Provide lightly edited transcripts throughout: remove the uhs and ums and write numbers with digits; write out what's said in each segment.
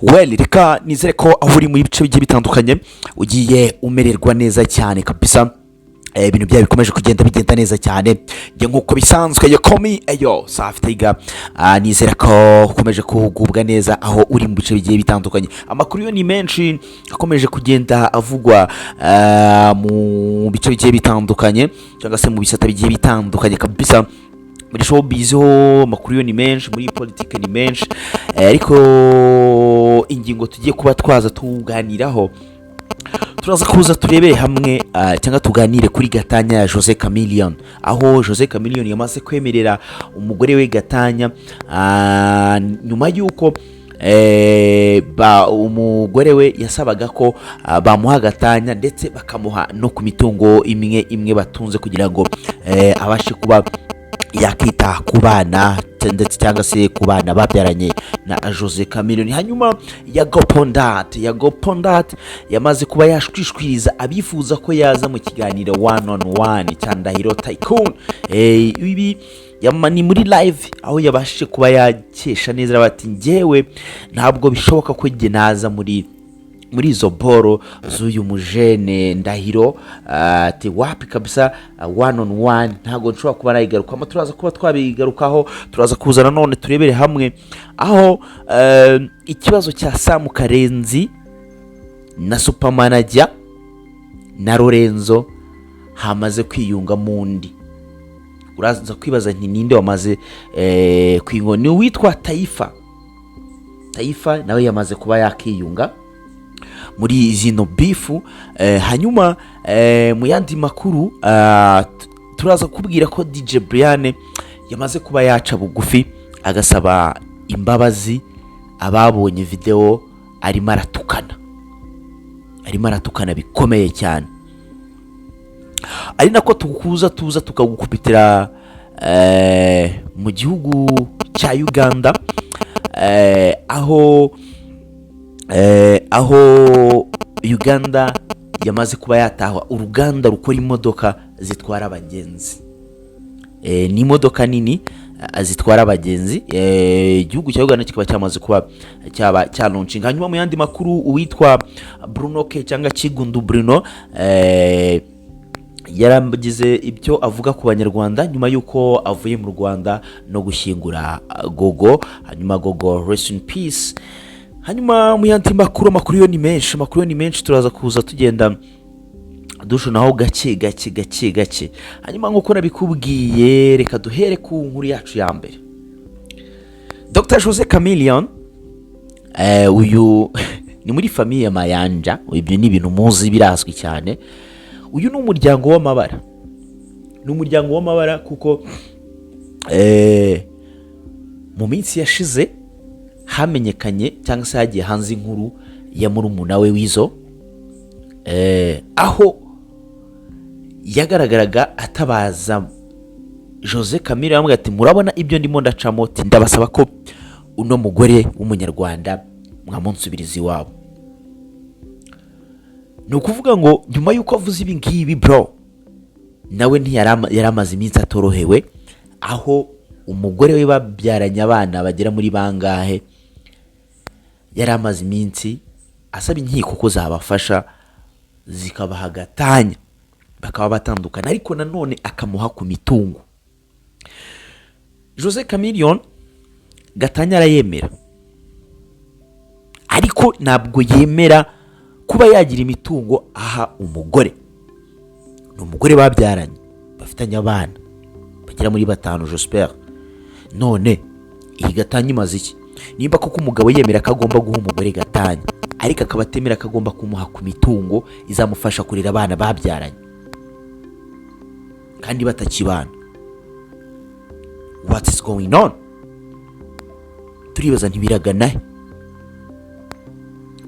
well reka nizere ko aho uri mu bice bigiye bitandukanye ugiye umererwa neza cyane kabisa. Ibintu byawe bikomeje bigenda neza cyane nk'uko bisanzwe yokomi safitiga. Nizera ko ukomeje kugubwa neza aho uri mu bice bigiye bitandukanye. Amakuru yo ni menshi akomeje kugenda avugwa mu bice bigiye bitandukanye cyangwa se mu bisata bigiye bitandukanye kabisa. Muri showbiz ho amakuru yo ni menshi, muri politike ni menshi, ariko ingingo tugiye kuba twaza tuganiraho turaza kuza turebere hamwe cyangwa tuganire kuri Gatanya.Jose Chameleon, aho Jose Chameleon yamaze kwemerera umugore we Gatanya nyuma y'uko umugore we yasabaga ko bamuha Gatanya ndetse bakamuha no ku mitungo imwe batunze kugira ngo abashe kuba yakita ku bana ndetse cyangwa se ku bana babyaranye na Jose Chameleon. Hanyuma Yago yamaze kuba yashwishwiriza abifuza ko yaza mu kiganiro 1-on-1 cya Ndahiro Taikun. Ibi ni muri live aho yabashije kuba yakesha neza bati njyewe ntabwo bishoboka ko njye naza muri izo boro z'uyu mujene Ndahiro, ati wapi kabisa 1-on-1 ntabwo nshobora kuba nayigaruka. Turaza kuba twabigarukaho, turaza kuzana none turebere hamwe aho ikibazo cya Sam Karenzi na supermanager na Lorenzo hamaze kwiyunga mundi. Uraza kwibaza nti ninde wamaze kwingo? Ni witwa Taifa nawe yamaze kuba yakiyunga muri zino bifu. Hanyuma mu yandi makuru turaza kubwira ko DJ Brian yamaze kuba yaca bugufi agasaba imbabazi ababonye video arimo aratukana bikomeye cyane, ari nako tuza tukagukubitira mu gihugu cya Uganda, aho Uganda yamaze kuba yatahwa uruganda rukora imodoka zitwara abagenzi. Ni imodoka nini zitwara abagenzi. Igihugu cya Uganda kikaba cyamaze kuba cyanonshinga. Hanyuma mu yandi makuru uwitwa Bruno K cyangwa Kigundu Bruno yaragize ibyo avuga ku banyarwanda nyuma y'uko avuye mu Rwanda no gushyingura Gogo. Hanyuma Gogo rest in peace. Hanyuma mu yandi makuru yo ni menshi turaza kuza tugenda dushonaho gake. Hanyuma nk'uko nabikubwiye reka duhere ku nkuru yacu ya mbere. Dr. Jose Chameleon uyu ni muri famille ya Mayanja. Ibyo ni ibintu muzi birazwi cyane. Uyu ni umuryango w'amabara, kuko mu minsi yashize hamenyekanye cyangwa se hagiye hanze inkuru ya murumuna we Wizo, aho yagaragaraga atabaza Jose Chameleon yamubwira ati murabona ibyo ndimo ndacamo, ndabasaba ko uno mugore w'umunyarwanda mwamunsubiriza iwabo. Ni ukuvuga ngo nyuma y'uko avuze ibi ngibi bro, nawe yaramaze iminsi atorohewe, aho umugore we babyaranye abana bagera muri bangahe yaramaze iminsi asaba inkiko ko zabafasha zikabaha Gatanya bakaba batandukana, ariko nanone akamuha ku mitungo. Jose Chameleon Gatanya arayemera, ariko ntabwo yemera kuba yagira imitungo aha umugore. Ni umugore babyaranye bafitanye abana bagera muri 5 j'espère. None iyi Gatanya imaze iki? Nimba koko umugabo yemera ko agomba guha umugore Gatanya, ariko akaba atemera ko agomba kumuha ku mitungo izamufasha kurera abana babyaranye kandi batakibana, what is going on? Turibaza ntibiragana,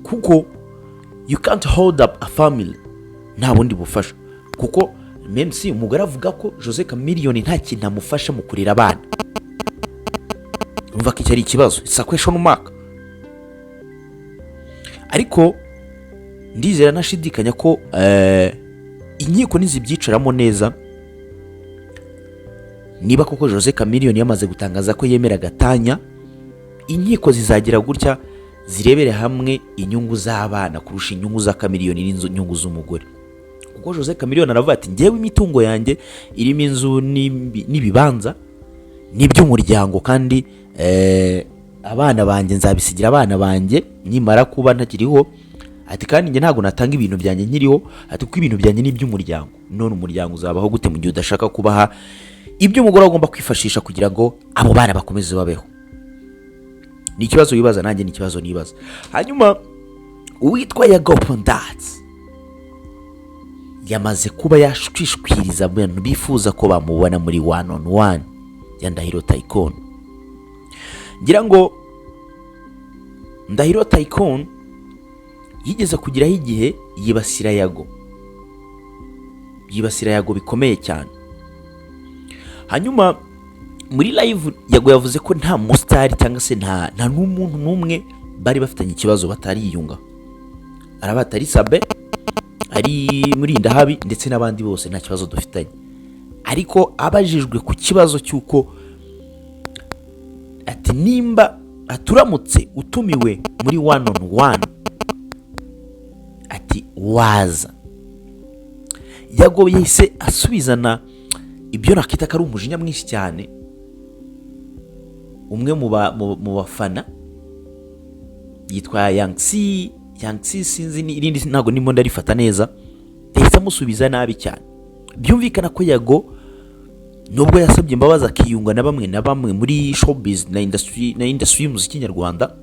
kuko you can't hold up a family nta bundi bufasha. Kuko même si umugore avuga ko Jose Chameleon nta kintu amufasha mu kurera abana, umva ko cyari ikibazo, it's a question mark. Ariko ndizera nashidikanya ko inkiko nizibyicaramo neza, niba koko Jose Chameleon yamaze gutangaza ko yemera Gatanya, inkiko zizagira gutya zirebere hamwe inyungu z'abana kurusha inyungu za Chameleon n'inyungu z'umugore. Kuko Jose Chameleon aravuga ati ngewe imitungo yanjye irimo inzu n'ibibanza n'iby'umuryango, kandi abana banjye nzabisigira abana banjye nimara kuba ntakiriho. Ati kandi njye ntabwo natanga ibintu byanjye nkiriho, ati kuko ibintu byanjye ni iby'umuryango. None umuryango uzabaho gute mu gihe udashaka kubaha ibyo umugore agomba kwifashisha kugira ngo abo bana bakomeze babeho? Ni ikibazo wibaza, nanjye ni ikibazo nibaza. Hanyuma uwitwa Yago yamaze kuba yashwishwiriza abantu bifuza ko bamubona muri one on one ya Ndahiro Taikun. Ngira ngo Ndahiro Taikun yigeze kugiraho igihe yibasira Yago bikomeye cyane. Hanyuma muri live Yago yavuze ko nta mustari cyangwa se nta n'umuntu n'umwe bari bafitanye ikibazo batariyunga. Arabatari Sabe, ari muri Ndahabi ndetse n'abandi bose nta kibazo dufitanye. Ariko abajijwe ku kibazo cy'uko ati nimba aturamutse utumiwe muri one on one ati waza, Yago yahise asubizana ibyo nakita ko ari umujinya mwinshi cyane. Umwe mu bafana yitwa Yangsi sinzi irindi ntago nimo ndarifata neza, yahise amusubiza nabi cyane. Byumvikana ko Yago nubwo yasabye imbabazi akiyunga na bamwe muri showbiz na industry y'umuziki nyarwanda,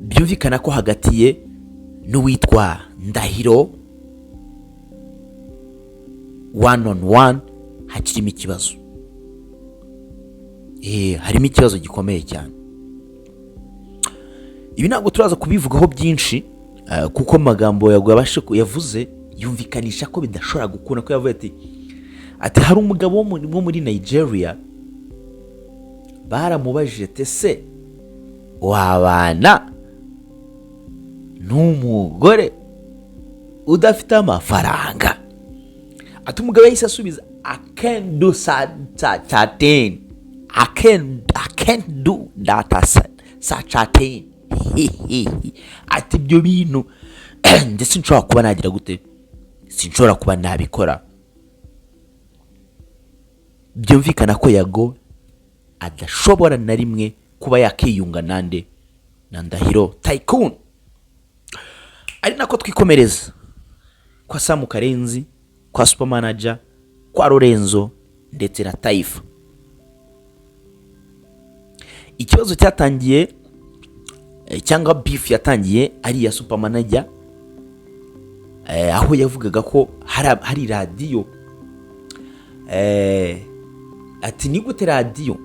byumvikana ko hagati ye n'uwitwa Ndahiro one on one hakirimo ikibazo. Harimo ikibazo gikomeye cyane. Ibi ntabwo turaza kubivugaho byinshi kuko amagambo yavuze yumvikanisha ko bidashobora gukunda, ko yavuye ati hari umugabo wo muri Nigeria baramubajije ati se wabana n'umugore udafite amafaranga? Ati umugabo yahise asubiza I can't do such thing. I can't do such a thing. Ati ibyo bintu ndetse sinshobora kuba nagira gute, sinshobora kuba nabikora. Byumvikana ko Yago adashobora na rimwe kuba yakiyunga na Ndahiro Taikun. Ari nako twikomereza kwa Samu Karenzi, kwa Super Manager, kwa Lorenzo ndetse na Taifa. Ikibazo cyatangiye cyangwa beef yatangiye ari ya Super Manager, aho yavugaga ko hari radio, ati ni gute radio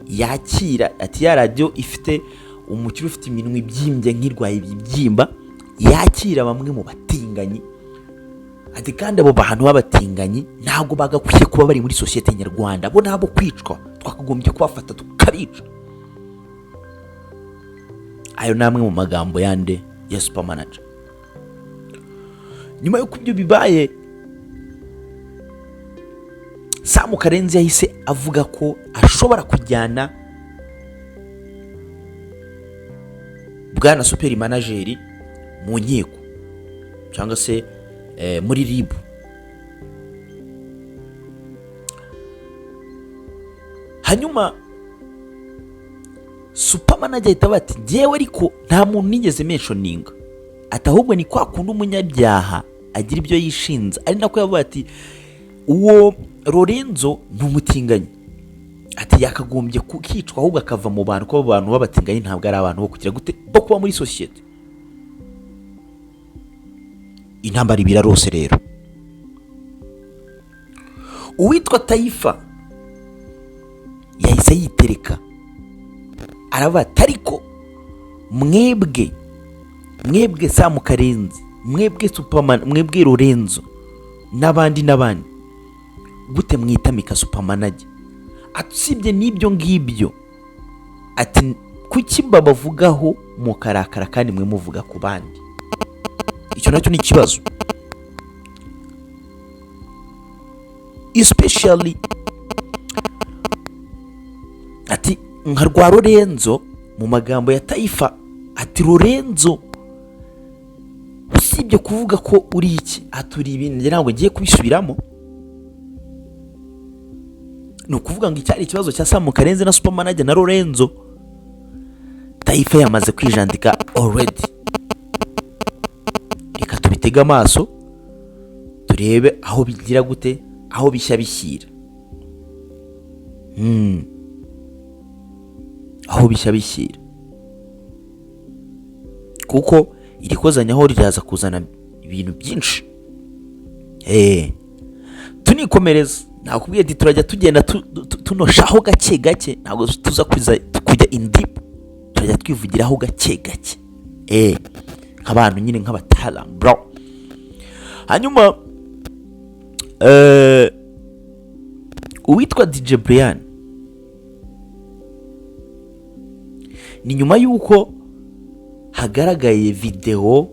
yakira, ati ya radio ifite umukiro ufite iminwa ibyimbye nk'irwaye ibibyimba yakira bamwe mu batinganyi. Ati kandi abo bantu b'abatinganyi ntabwo bagakwiye kuba bari muri societe nyarwanda, bo nabo kwicwa, twakagombye kubafata tukabica. Ayo namwe mu magambo yande ya Super Manager. Nyuma yo kubyo bibaye, Samu Karenzi yahise avuga ko ashobora kujyana bwana Super Manager mu nkiko cyangwa se muri RIB. Hanyuma Super Manager ahita bati ngewe ariko nta muntu nigeze mentioninga, ati ahubwo ni kwa kundi umunyabyaha agira ibyo yishinza. Ari nako yavuga ati uwo Lorenzo ntumutinganyi, ati yakagombye kukicwa ahubwo akava mu bantu, ko abantu b'abatinganyi ntabwo ari abantu bo kugira gute bo kuba muri societe. Intambara ibirarose rero. Uwitwa Taifa yahise yitereka aravuga ariko mwebwe Samu Karenzi, mwebwe Superman, mwebwe Lorenzo n'abandi gute mwitamika Super Manager? Atusibye n'ibyo ngibyo, ati kuki babavugaho mukarakara kandi mwe muvuga ku bandi? Icyo nacyo ni ikibazo, especially nka rwa Lorenzo mu magambo ya Taifa ati Lorenzo usibye kuvuga ko uri iki aturi ibintu ntabwo ngiye kubisubiramo. Ni ukuvuga ngo icyari ikibazo cya Samu Karenzi na Supermanager na Lorenzo, Taifa yamaze kwijandika already. Reka tubitega amaso turebe aho bigira gute, aho bishya bishyira. Aho bishya bishyira, kuko iri kozanyaho riraza kuzana ibintu byinshi. Tunikomereza, nakubwiye ati turajya tugenda tunoshaho gake gake, ntabwo tuza kujya in deep, turajya twivugiraho gake gake nk'abantu nyine nk'abatalam bro. Hanyuma uwitwa DJ Brian ni nyuma y'uko hagaragaye video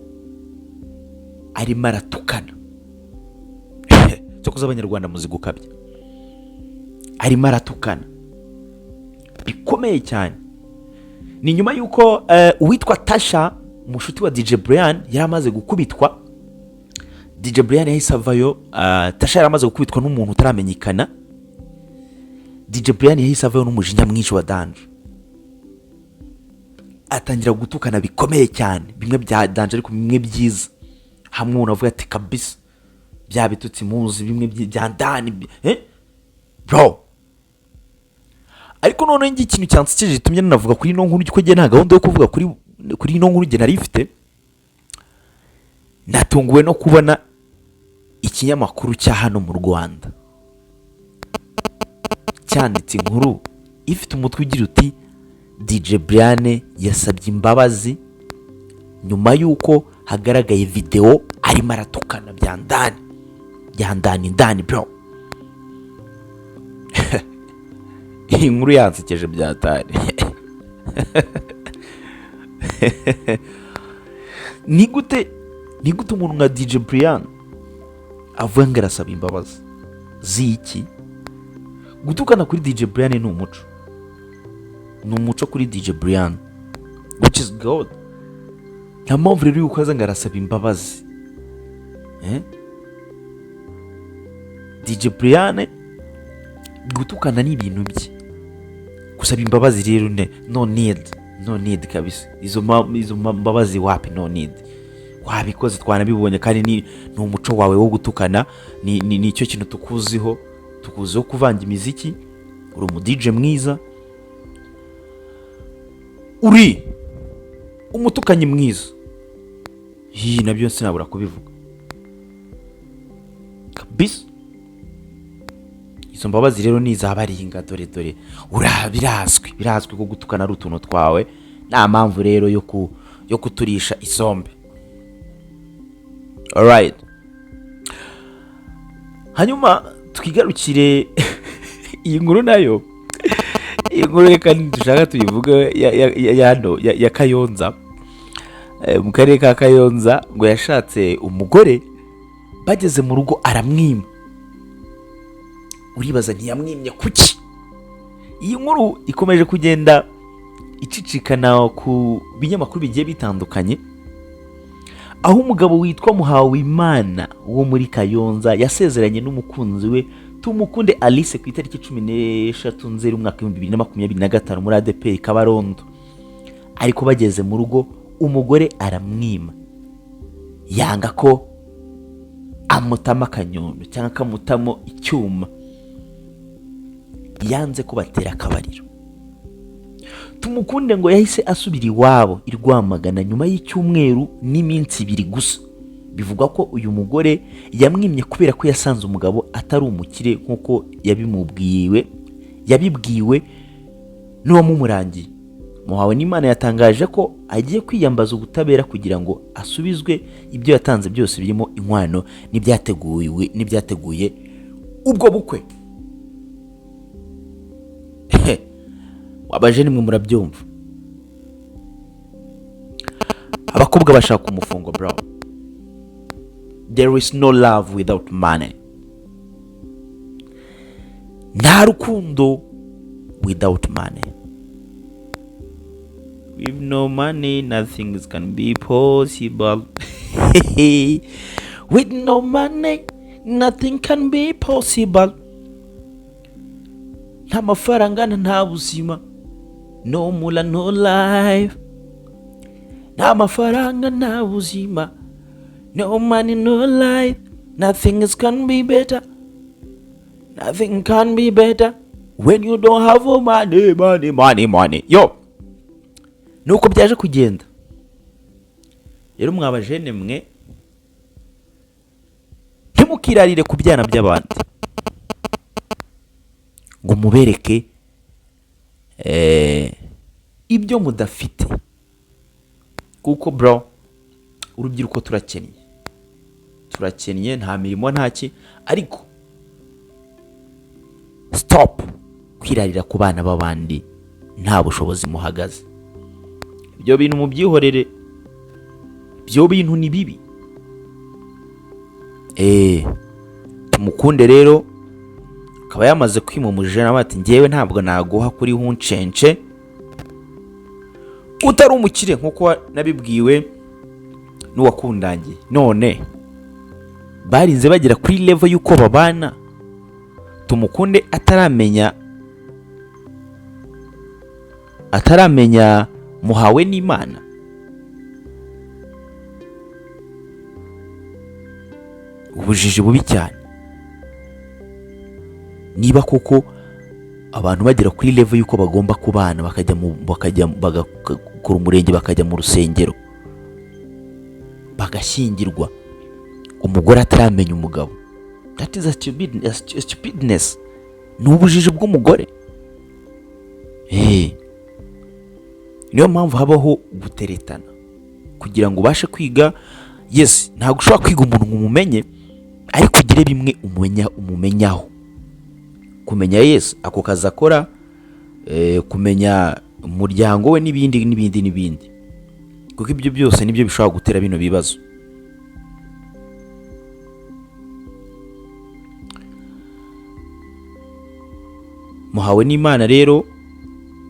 arimo aratukana cyo kuza abanyarwanda muzi gukabya, arimo aratukana bikomeye cyane. Ni nyuma y'uko uwitwa Tasha mushuti wa DJ Brian yari amaze gukubitwa. DJ Brian yahise avayo, Tasha yari amaze gukubitwa n'umuntu utaramenyekana. DJ Brian yahise avayo n'umujinya mwinshi wa Danje, atangira gutukana bikomeye cyane, bimwe bya Danje ariko bimwe byiza. Hamwe unavuga ati kabisa bya bitutsi muzi bimwe bya Dani bro. Ariko none ngi ikintu cyansekeje gitumye navuga kuri no nkuru, ko nge nta gahunda yo kuvuga kuri no nkuru nge nari ifite. Natunguwe no kubona ikinyamakuru cya hano mu Rwanda cyanditse inkuru ifite umutwe ugira uti DJ Brian yasabye imbabazi nyuma y'uko hagaragaye video arimo aratukana bya Ndani bro. Iyi nkuru yansekeje byatari. Ni gute umuntu nka DJ Brian avuga ngo arasaba imbabazi ziki? Gutukana kuri DJ Brian ni umuco kuri DJ Brian, which is God. Nta mpamvu rero yuko aza ngo arasaba imbabazi. DJ Brian gutukana ni ibintu bye, gusaba imbabazi rero no need kabisa. Izo mbabazi wapi, no need. Wabikoze twanabibonye kandi ni umuco wawe wo gutukana, ni cyo kintu tukuziho kuvanga imiziki. Uri umu DJ mwiza, uri umutukanyi mwiza, nabyo sinabura kubivuga kabisa. Izo mbabazi rero nizabaringa, dore birazwi ko gutukana ari utuntu twawe, nta mpamvu rero yo kuturisha isombe. Alright, hanyuma twigarukire iyi nkuru nayo. Iyi nkuru reka dushaka tuyivuga ya Kayonza. Mu karere ka Kayonza ngo yashatse umugore, bageze mu rugo aramwima. Uribaza ntiyamwimye kuki? Iyi nkuru ikomeje kugenda icicikana ku binyamakuru bigiye bitandukanye, aho umugabo witwa Muhawimana wo muri Kayonza yasezeranye n'umukunzi we Tumukunde Alice ku itariki 13 Nzeri umwaka 2025 muri ADP Kabarondo. Ariko bageze mu rugo umugore aramwima, yanga ko amutama kanyondo cyangwa kamutamo icyuma, yanze ko batera akabariro. Tumukunde ngo yahise asubira iwabo i Rwamagana nyuma y'icyumweru n'iminsi 2 gusa. Bivugwa ko uyu mugore yamwimye kubera ko yasanze umugabo atari umukire nkuko yabibwiwe n'uwamumurangiye. Muhawe n'Imana yatangaje ko agiye kwiyambaza ubutabera kugira ngo asubizwe ibyo yatanze byose birimo inkwano n'ibyateguye ubwo bukwe. Wabaje nimwe murabyumva, abakobwa bashaka umufungo bro. There is no love without money. Nta rukundo without money. with no money nothing can be possible. With no money nothing can be possible. Nta mafaranga nta buzima, no mula no life. Nta mafaranga nta buzima, no money no life. Nothing can be better. Nothing can be better when you don't have money. Yo, nuko byaje kugenda. Rero mwabajene mwe ntimukirarire ku byana by'abandi ngo mubereke ibyo mudafite, kuko bro urubyiruko turakennye nta mirimo ntaki, ariko stop kwirarira ku bana b'abandi nta bushobozi muhagaze. Ibyo bintu mubyihorere, ibyo bintu ni bibi. Tumukunde rero akaba yamaze kwimumujije nawe ati ngewe ntabwo naguha kuri huncence utari umukire nkuko nabibwiwe n'uwakundangiye. None barinze bagera kuri level yuko babana, Tumukunde ataramenya muhawe n'Imana. Ubujiji bubi cyane. Niba koko abantu bagera kuri level yuko bagomba kubana bakajya bagakora umurenge, bakajya mu rusengero, bagashyingirwa, umugore ataramenya umugabo, that is a stupidness. Ni ubujiji bw'umugore. Niyo mpamvu habaho guteretana kugira ngo ubashe kwiga. Yes, ntabwo ushobora kwiga umuntu ngo umumenye, ariko ugire bimwe umumenyaho. Kumenya yes ako kazi akora, kumenya umuryango we n'ibindi, kuko ibyo byose nibyo bishobora gutera bino bibazo. Muhawe n'Imana rero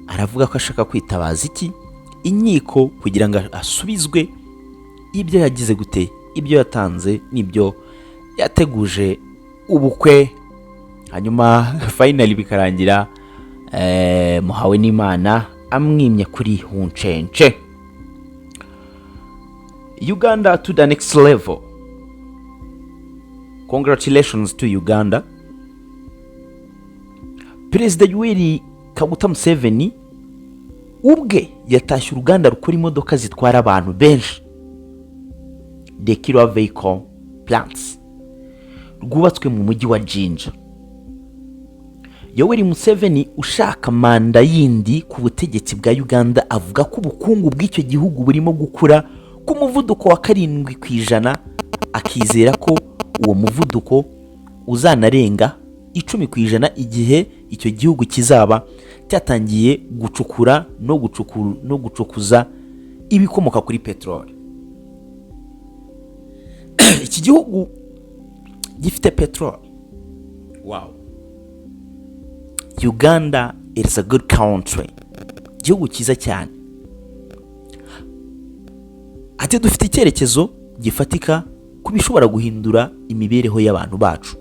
aravuga ko ashaka kwitabaza inkiko kugira ngo asubizwe ibyo yagize gute, ibyo yatanze n'ibyo yateguje ubukwe, hanyuma finally bikarangira Muhawe n'Imana amwimye kuri huncence. Uganda to the next level. Congratulations to Uganda. Perezida Yoweri Kaguta Museveni ubwe yatashye uruganda rukora imodoka zitwara abantu benshi, the killer vehicle plants, rwubatswe mu mujyi wa Jinja. Yoweri Museveni ushaka manda yindi ku butegetsi bwa Uganda avuga ko ubukungu bw'icyo gihugu burimo gukura ku muvuduko wa 7%, akizera ko uwo muvuduko uzanarenga 10% igihe icyo gihugu kizaba cyatangiye gucukura no gucukuza ibikomoka kuri petroli. Iki gihugu gifite petroli. Wow. Uganda is a good country. Gihugu cyiza cyane. Ati dufite icyerekezo gifatika kubishobora guhindura imibereho y'abantu bacu.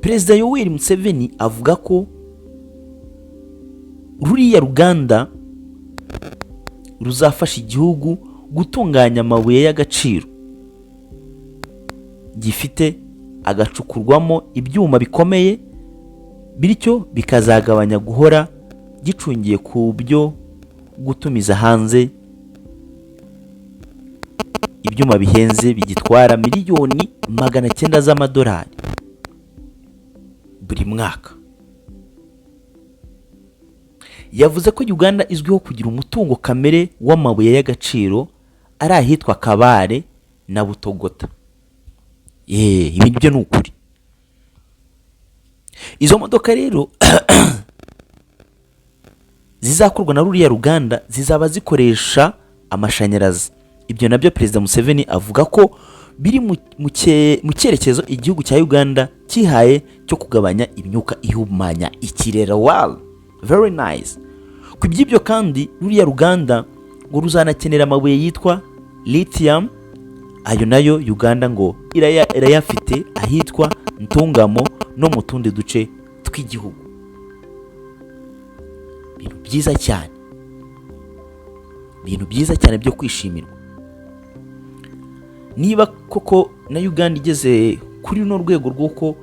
Perezida Yoweri Museveni avuga ko ruriya ruganda ruzafasha igihugu gutunganya amabuye y'agaciro, gifite agacukurwamo ibyuma bikomeye, bityo bikazagabanya guhora gicungiye ku byo gutumiza hanze ibyuma bihenze bigitwara miliyoni 900 z'amadolari buri mwaka. Yavuze ko Uganda izwiho kugira umutungo kamere w'amabuye y'agaciro ari ahitwa Kabare na Butogota. Ibintu byo n'ukuri. Izo modoka rero zizakorwa na ruriya ruganda zizaba zikoresha amashanyarazi. Ibyo nabyo Perezida Museveni avuga ko biri mu cyerekezo igihugu cya Uganda kihaye cyo kugabanya imyuka ihumanya ikirere. Wow, very nice. ku by'ibyo kandi ruriya ruganda ngo ruzanakenera amabuye yitwa lithium, ayo nayo Uganda ngo irayafite ahitwa Ntungamo no mu tundi duce tw'igihugu. Ibintu byiza cyane, ibintu byiza cyane byo kwishimirwa. Niba koko na Uganda igeze kuri runo rwego rw'uko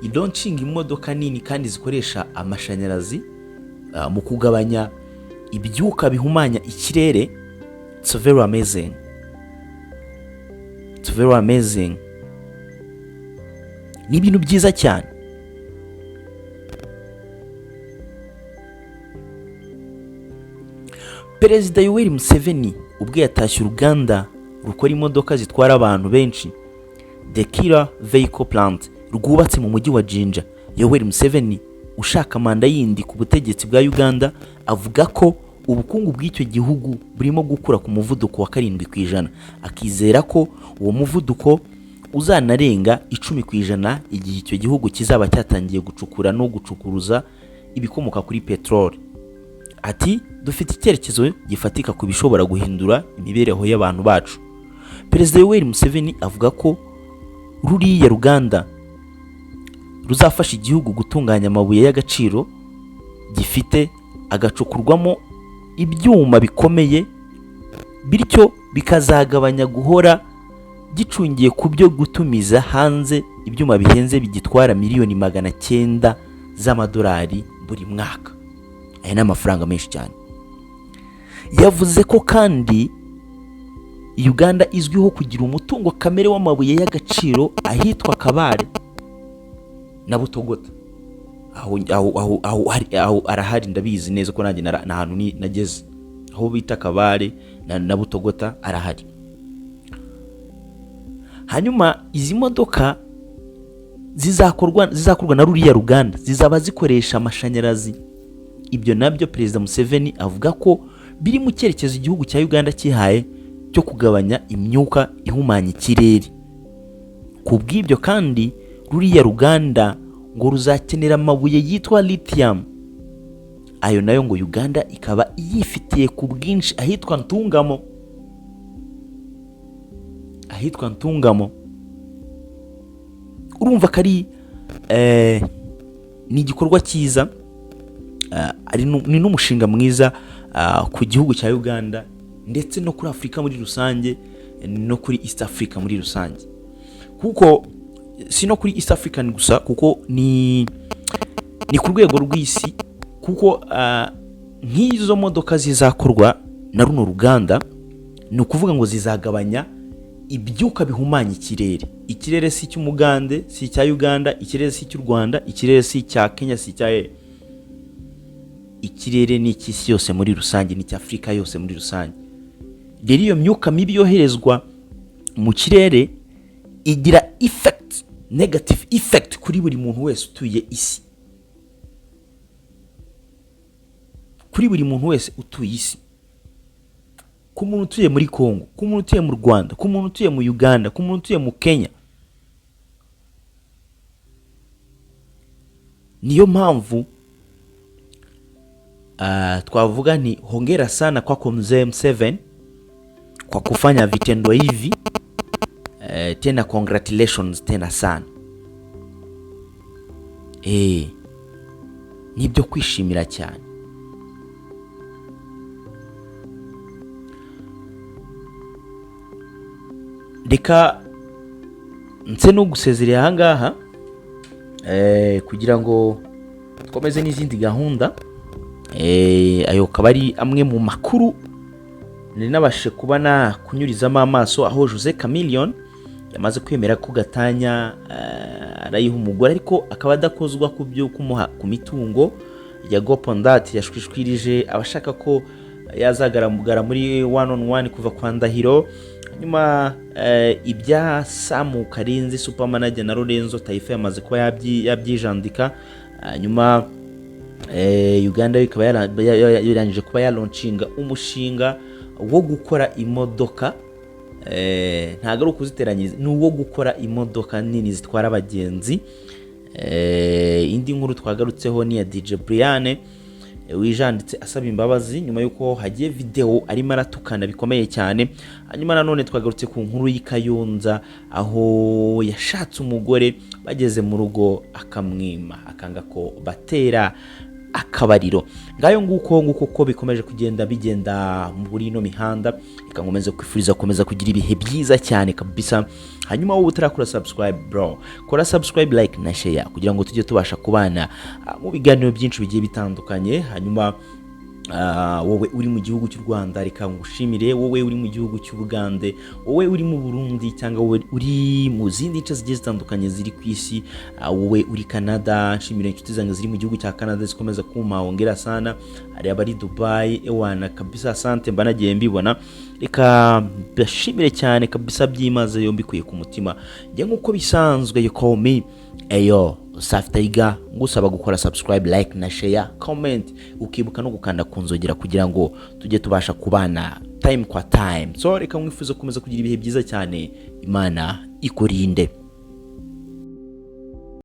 idonshinga imodoka nini kandi zikoresha amashanyarazi mu kugabanya ibyuka bihumanya ikirere, it's very amazing. It's very amazing. Ni ibintu byiza cyane. Perezida Yoweri Museveni ubwo yatashye uruganda rukora imodoka zitwara abantu benshi, The Killer Vehicle Plant, rwubatse mu mujyi wa Jinja. Yoweri Museveni ushaka manda yindi ku butegetsi bwa Uganda avuga ko ubukungu bw'icyo gihugu burimo gukura ku muvuduko wa 7%, akizera ko uwo muvuduko uzanarenga 10% igihe icyo gihugu kizaba cyatangiye gucukura no gucukuruza ibikomoka kuri peteroli. Ati dufite icyerekezo gifatika ku bishobora guhindura imibereho y'abantu bacu. Perezida Yoweri Museveni avuga ko ruriya ruganda ruzafasha igihugu gutunganya amabuye y'agaciro gifite, agacukurwamo ibyuma bikomeye, bityo bikazagabanya guhora gicungiye ku byo gutumiza hanze ibyuma bihenze bigitwara miliyoni 900 z'amadolari buri mwaka. Aya ni amafaranga menshi cyane. Yavuze ko kandi Uganda izwiho kugira umutungo kamere w'amabuye y'agaciro ahitwa Kabale na Butogota. Aho arahari, ndabizi neza ko nanjye na hantu nageze, aho bita Kabale na Butogota arahari. Hanyuma izi modoka zizakorwa na ruriya ruganda zizaba zikoresha amashanyarazi. Ibyo nabyo Perezida Museveni avuga ko biri mu cyerekezo igihugu cya Uganda kihaye cyo kugabanya imyuka ihumanya ikirere. Ku bw'ibyo kandi ruriya ruganda ngo ruzakenera amabuye yitwa lithium, ayo nayo ngo Uganda ikaba yifitiye ku bwinshi ahitwa Ntungamo. Urumva kari ni igikorwa cyiza, ni n'umushinga mwiza ku gihugu cya Uganda ndetse no kuri Afrika muri rusange, no kuri East Africa muri rusange. Kuko si no kuri East African gusa, kuko ni ku rwego rw'isi, kuko nk'izo modoka zizakorwa na runo ruganda ni ukuvuga ngo zizagabanya ibyuka bihumanya ikirere. Ikirere si cy'Umugande, si cya Uganda, ikirere si cy'u Rwanda, ikirere si cya Kenya, si cya ikirere ni cy'isi yose muri rusange, ni cy'Afrika yose muri rusange. Rero iyo myuka mibi yoherezwa mu kirere igira effect, negative effect kuri buri muntu wese utuye isi. Kuri buri muntu wese utuye isi. Ku muntu utuye muri Congo, ku muntu utuye mu Rwanda, ku muntu utuye mu Uganda, ku muntu utuye mu Kenya. Niyo mpamvu twavuga ni hongera sana kwako mzee M7 kwa kufanya vitendo hivi, tena congratulations tena sana. Nibyo kwishimira cyane. Reka nse no gusezerera aha ngaha kugira ngo twomeze n'izindi gahunda. Ayo kabari amwe mu makuru nari nabashe kubana kunyurizamo amaso, aho Jose Chameleon yamaze kwemera ko Gatanya arayiha umugore, ariko akaba adakozwa ku byo kumuha ku mitungo. Yago.Uganda yashwishwirije abashaka ko yazagaragara muri 1-on-1 kuva kwa Ndahiro. Nyuma ibya Samu Karenzi supermanager na Lorenzo Taifa yamaze kuba yabyijandika. Nyuma Uganda ikaba yarangije kuba yalauncinga umushinga wo gukora imodoka, ntago ari ukuziteranyiriza, ni uwo gukora imodoka nini zitwara abagenzi. Indi nkuru twagarutseho ni ya DJ Brian wijanditse asaba imbabazi nyuma yuko hagiye video arimo aratukana bikomeye cyane. Hanyuma nanone twagarutse ku nkuru y'Ikayonza aho yashatse umugore bageze mu rugo akamwima akanga ko batera akabariro. Ngayo nguko ko bikomeje bigenda muri ino mihanda, ikankomeza kwifuriza komeza kugira ibihe byiza cyane kabisa. Hanyuma wowe utarakora subscribe bro, kora subscribe, like na share kugira ngo tujye tubasha kubana mu biganiro byinshi bigiye bitandukanye. Hanyuma wowe uri mu gihugu cy'u Rwanda reka ngushimire, wowe uri mu gihugu cy'u Bugande, wowe uri mu Burundi cyangwa wowe uri mu zindi nce zigiye zitandukanye ziri ku isi, wowe uri Canada, nshimire inshuti zanjye ziri mu gihugu cya Canada zikomeza kuma ongera sana, ari abari Dubai ewana kabisa, asante mbanagiye mbibona, reka bashimire cyane kabisa byimaze yo mbikuye ku mutima. Njye nkuko bisanzwe you call me eyo Safitaiga, ngusaba gukora subscribe, like na share, comment, ukibuka no gukanda kunzogera kugira ngo tujye tubasha kubana time kwa time. So reka mwifuza kumeza kugira ibihe byiza cyane, Imana ikurinde.